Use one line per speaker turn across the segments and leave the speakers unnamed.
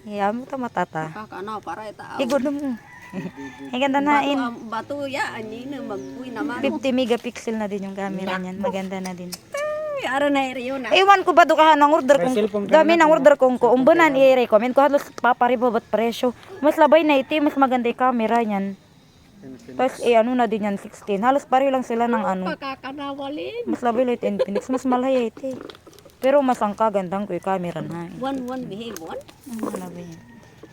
Iya mo ta matata.
Kakano para ita.
Igod mo. Ay ganda na in.
Bato ya ani na magbuy naman.
50 megapixel na din yung camera niyan. Maganda na din.
Ara na iriyo na.
Ewan ko ba dukahan ng order kung dami ng order kung umbanan i-recommend ko halos paparibo presyo. Mas labay na iti, mas maganda yung camera niyan. Tapos ano na din yan 16. Halos pareho lang sila ng ano.
Pagkakanawalin.
Mas labay lang iti Infinix, mas malaya iti. Pero mas ang kagandang ko yung camera na.
1-1 behave 1.
Ano ba yan?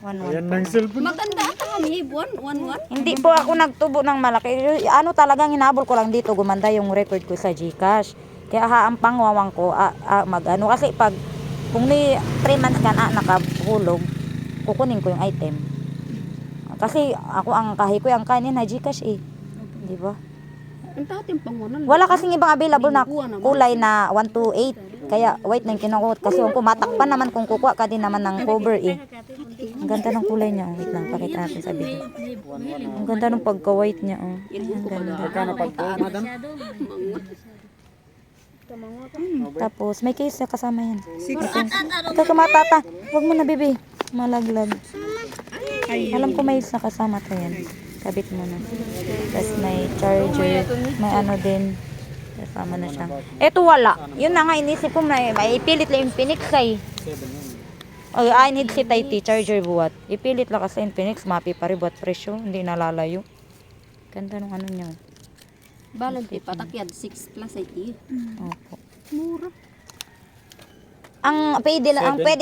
1-1.
Yan ng cellphone.
Maganda ka behave 1-1.
Hindi po ako nagtubo ng malaki. Ano talagang hinabol ko lang dito, gumanda yung record ko sa GCash. Kaya ang pangwawang ko, mag-ano. Kasi pag, kung ni 3 months ka na nakahulog, kukunin ko yung item. Kasi ako ang kahi ko, ang kanin na GCash eh. Di ba?
Ang tating pangunan.
Wala kasing ibang available na kulay na 128. Kaya white na yung kinukuha. Kasi kung kumatakpan naman kung kukuha ka din naman ng cover eh. Ang ganda ng kulay niya. Wait lang, pakita natin sa video. Ang ganda ng pagka-white niya. Oh. Ang ganda.
Magkano pagkuha, madam?
Tapos may case na kasama yan. Kakamatata. Huwag mo na bibi. Malaglag. Alam ko may isa kasama to yan. Kabit mo na. Tapos may charger. May ano din. Kasama na siya. Eto wala. Yun na nga inisip ko na may ipilit lang yung Phoenix ay. Oh, I need si Taiti charger buhat. Ipilit lang kasi yung Phoenix. Mapi pa rin buhat presyo. Hindi nalalayo. Ganda nung ano niya.
Balan ti patakyad 6 plus IT.
Opo.
Mura.
Ang pwede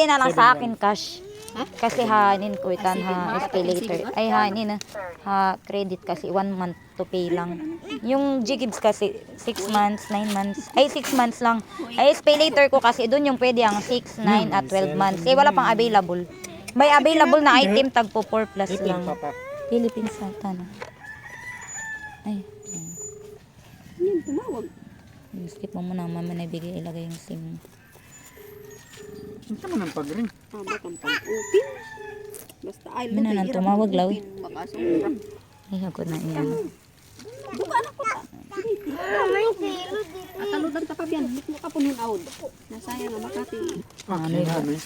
na lang sa akin cash. Kasi hanin ko itan ha pay later. Ay hanin ha credit kasi 1 month to pay lang. Yung GGibs kasi 6 months, 9 months. Ay 6 months lang. Ay pay later ko kasi doon yung pwede ang 6, 9 at 12 months. Eh wala pang available. May available na item tagpo 4 plus lang. Philippines ata no. Ay.
Yan tumawag.
Skip mo muna mama na ibigay ilagay yung SIM.
Ito mo ng pag-ring.
Tama kang pag-open. Basta ay
Ano nang tumawag lawi?
Makasura.
Ay ako na iyan.
Buka na ko ta. Ataludan ta pa biyan. Buk mo ka punin awd. Nasaya nga makati.
Ano yun?
Ano eh?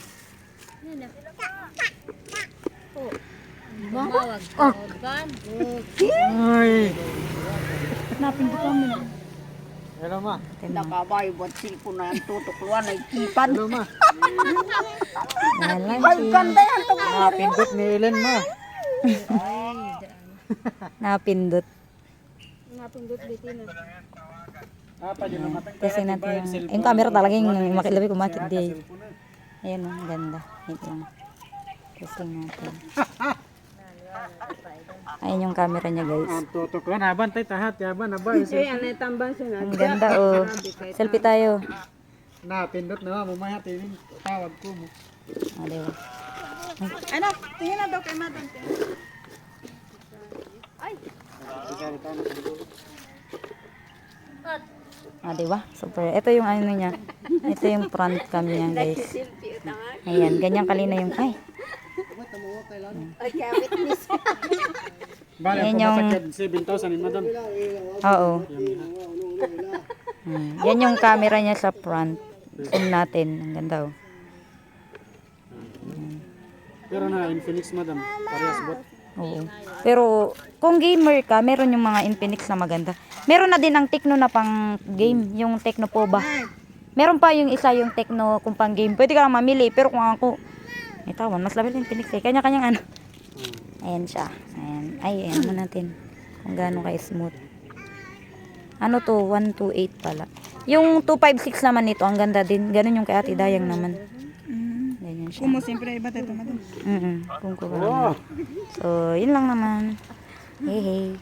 Bawag.
Ay.
Napin ko kami.
Hello ma.
Nakabay buat sipon na yan tutukluan ay kipan.
Hello ma.
Yan lang
Ay
siya.
ganda yan to.
Napindot ni Ellen ma.
Napindot.
Napindot bitin na.
Apa din naman tang
Kasi natin yung camera talagang makilabi kumakit di. Ayan o, ganda. Wait lang. Kasi natin. Ayun yung camera niya guys.
Ang tutuklan haban tay tahat yaban abay.
Ano tambang siya
Ang ganda oh. Selfie tayo.
Napindot na mamaya tining tawag ko mo.
Ah, diba?
Ano? Tingin na daw kay madam.
Ah, diba? Super. Ito yung ano niya. Ito yung front cam niya guys. Ayan, ganyan kalina yung ay.
Ay kawit miss.
Bale
Yan
ko
yung-
masakad 7,000 ni madam.
Oo. Yan yung camera niya sa front. Zoom natin. Ang ganda oh.
Pero na Infinix madam. Parehas bot.
Oo. Pero kung gamer ka, meron yung mga Infinix na maganda. Meron na din ang Tecno na pang game, yung Tecno Pova. Meron pa yung isa yung Tecno kung pang game. Pwede ka lang mamili, pero kung ako, tawan, mas labil yung Infinix eh. Kanya-kanyang ano. Ayan siya. Ayan. Ay, ayan mo natin. Kung gaano ka smooth. Ano to? 128 pala. Yung 256 naman nito, ang ganda din. Ganun yung kay Ate Dayang naman. Ganyan siya.
Kumo siyempre iba tayo madam.
Kung kuha. So, yun lang naman. Hey, hey.